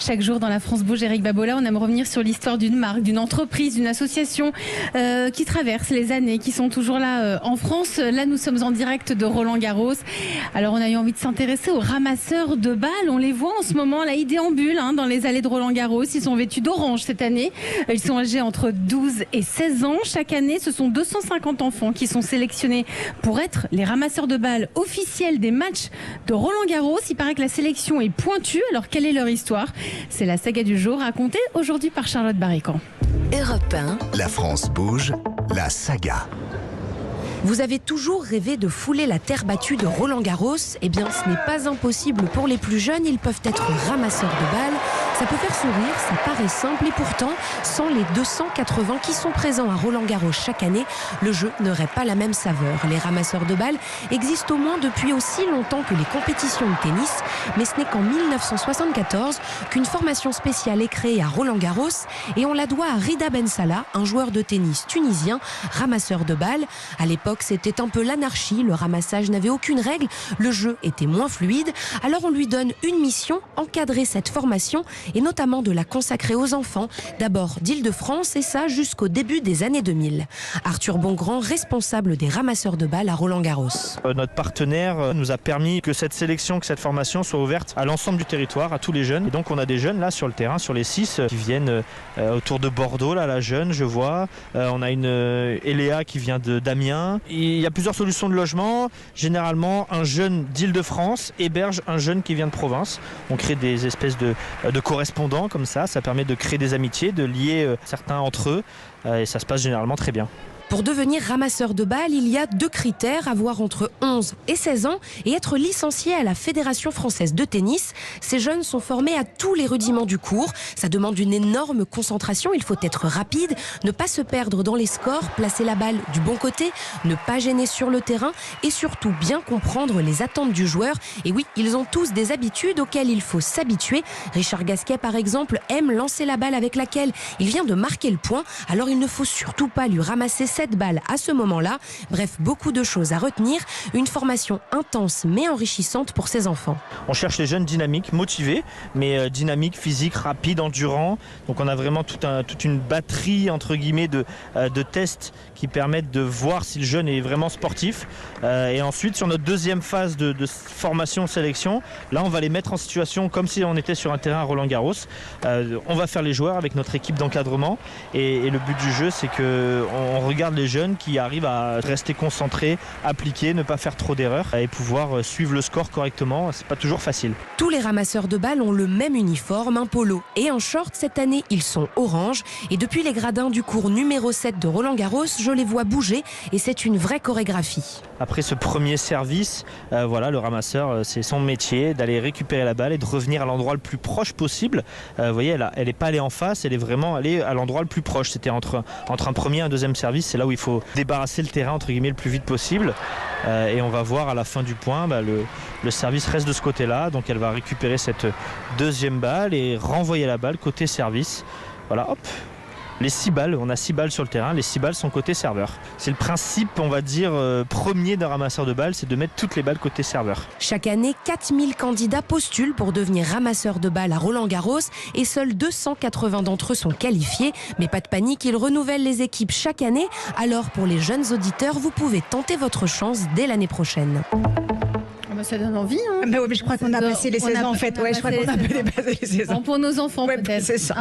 Chaque jour dans la France Bouge, Eric Babola, on aime revenir sur l'histoire d'une marque, d'une entreprise, d'une association qui traverse les années, qui sont toujours là en France. Là, nous sommes en direct de Roland-Garros. Alors, on a eu envie de s'intéresser aux ramasseurs de balles. On les voit en ce moment, là, ils déambulent dans les allées de Roland-Garros. Ils sont vêtus d'orange cette année. Ils sont âgés entre 12 et 16 ans. Chaque année, ce sont 250 enfants qui sont sélectionnés pour être les ramasseurs de balles officiels des matchs de Roland-Garros. Il paraît que la sélection est pointue. Alors, quelle est leur histoire? C'est la saga du jour, racontée aujourd'hui par Charlotte Barrican. Europe 1. La France bouge, la saga. Vous avez toujours rêvé de fouler la terre battue de Roland-Garros? Eh bien, ce n'est pas impossible pour les plus jeunes. Ils peuvent être ramasseurs de balles. Ça peut faire sourire, ça paraît simple et pourtant, sans les 280 qui sont présents à Roland-Garros chaque année, le jeu n'aurait pas la même saveur. Les ramasseurs de balles existent au moins depuis aussi longtemps que les compétitions de tennis, mais ce n'est qu'en 1974 qu'une formation spéciale est créée à Roland-Garros et on la doit à Rida Ben Salah, un joueur de tennis tunisien, ramasseur de balles. À l'époque, c'était un peu l'anarchie, le ramassage n'avait aucune règle, le jeu était moins fluide, alors on lui donne une mission, encadrer cette formation et notamment de la consacrer aux enfants, d'abord d'Île-de-France et ça jusqu'au début des années 2000. Arthur Bongrand, responsable des ramasseurs de balles à Roland-Garros. Notre partenaire nous a permis que cette sélection, que cette formation soit ouverte à l'ensemble du territoire, à tous les jeunes. Et donc on a des jeunes là sur le terrain, sur les 6 qui viennent autour de Bordeaux, là la jeune je vois. On a une Eléa qui vient d'Amiens. Il y a plusieurs solutions de logement. Généralement un jeune d'Île-de-France héberge un jeune qui vient de province. On crée des espèces de correspondants comme ça permet de créer des amitiés, de lier certains entre eux et ça se passe généralement très bien. Pour devenir ramasseur de balles, il y a 2 critères, avoir entre 11 et 16 ans et être licencié à la Fédération française de tennis. Ces jeunes sont formés à tous les rudiments du cours. Ça demande une énorme concentration, il faut être rapide, ne pas se perdre dans les scores, placer la balle du bon côté, ne pas gêner sur le terrain et surtout bien comprendre les attentes du joueur. Et oui, ils ont tous des habitudes auxquelles il faut s'habituer. Richard Gasquet, par exemple, aime lancer la balle avec laquelle il vient de marquer le point. Alors il ne faut surtout pas lui ramasser cette balle à ce moment-là. Bref, beaucoup de choses à retenir. Une formation intense mais enrichissante pour ces enfants. On cherche les jeunes dynamiques, motivés, mais dynamiques, physiques, rapides, endurants. Donc on a vraiment toute une batterie entre guillemets de tests qui permettent de voir si le jeune est vraiment sportif. Et ensuite, sur notre deuxième phase de formation-sélection, là on va les mettre en situation comme si on était sur un terrain à Roland-Garros. On va faire les joueurs avec notre équipe d'encadrement et le but du jeu, c'est qu'on regarde les jeunes qui arrivent à rester concentrés, appliqués, ne pas faire trop d'erreurs et pouvoir suivre le score correctement. C'est pas toujours facile. Tous les ramasseurs de balles ont le même uniforme, un polo et un short. Cette année, ils sont orange. Et depuis les gradins du cours numéro 7 de Roland-Garros, je les vois bouger et c'est une vraie chorégraphie. Après ce premier service, voilà, le ramasseur, c'est son métier d'aller récupérer la balle et de revenir à l'endroit le plus proche possible. Vous voyez, elle n'est pas allée en face, elle est vraiment allée à l'endroit le plus proche. C'était entre un premier et un deuxième service, c'est là où il faut débarrasser le terrain entre guillemets le plus vite possible. Et on va voir à la fin du point, le service reste de ce côté-là, donc elle va récupérer cette deuxième balle et renvoyer la balle côté service. Voilà, hop. Les 6 balles, on a 6 balles sur le terrain, les 6 balles sont côté serveur. C'est le principe, on va dire, premier d'un ramasseur de balles, c'est de mettre toutes les balles côté serveur. Chaque année, 4000 candidats postulent pour devenir ramasseurs de balles à Roland-Garros et seuls 280 d'entre eux sont qualifiés. Mais pas de panique, ils renouvellent les équipes chaque année. Alors pour les jeunes auditeurs, vous pouvez tenter votre chance dès l'année prochaine. Ça donne envie. Mais je crois qu'on a passé les 16 ans en fait. Je crois qu'on a dépassé les 16 ans. Pour nos enfants peut-être. C'est ça.